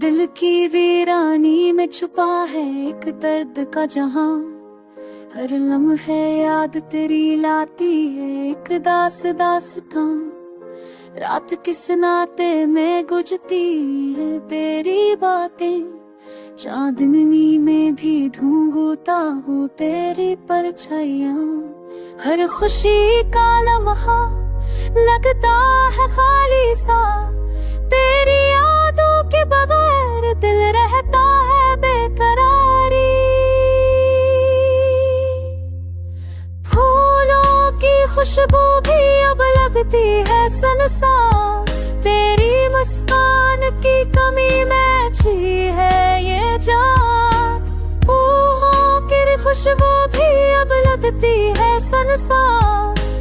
दिल की वीरानी में छुपा है एक दर्द का जहां, हर लम्हे याद तेरी लाती है एक दास दास्तां। रात किस नाते में गुजती है तेरी बातें, चांदनी में भी ढूंढता हूँ तेरी परछाइयां। हर खुशी का लम्हा लगता है खाली सा, तेरी यादों के बगैर दिल रहता है बेकरारी। फूलों की खुशबू भी अब लगती है सनसा, तेरी मुस्कान की कमी में छी है ये जान। फूलों की खुशबू भी अब लगती है सनसा,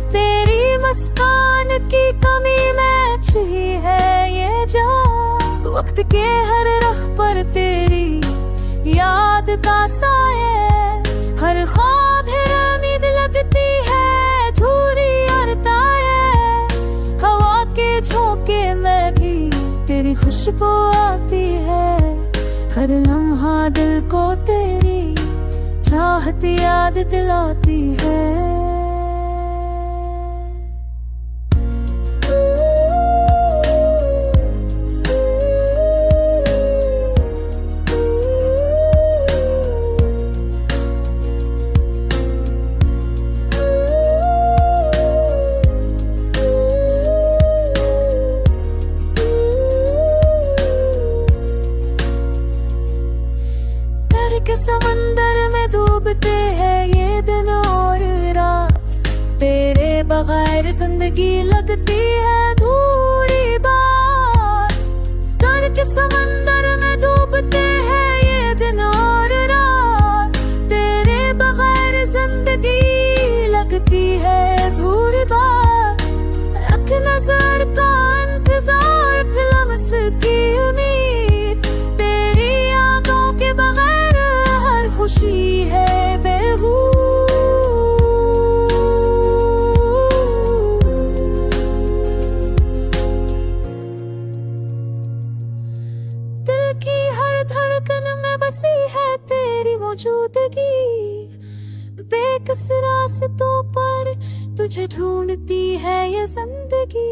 तेरी मुस्कान की कमी में छी है ये जान। वक्त के हर राह पर तेरी याद का साए, हर ख्वाब है उम्मीद लगती है धूरी और ताये। हवा के झोंके में भी तेरी खुशबू आती है, हर लम्हा दिल को तेरी चाहत याद दिलाती है। के समंदर में डूबते हैं ये दिन और रात, तेरे बगैर जिंदगी लगती है थोड़ी बात। डर के समंदर में डूबते हैं ये दिन और रात, तेरे बगैर जिंदगी लगती है थोड़ी बात। एक नजर का इंतजार, एक लम्स की उम्मीद, तेरी यादों के बगैर खुशी है बेहू। दिल की हर धड़कन में बसी है तेरी मौजूदगी, बेकस रास्तों पर तुझे ढूंढती है ये जिंदगी।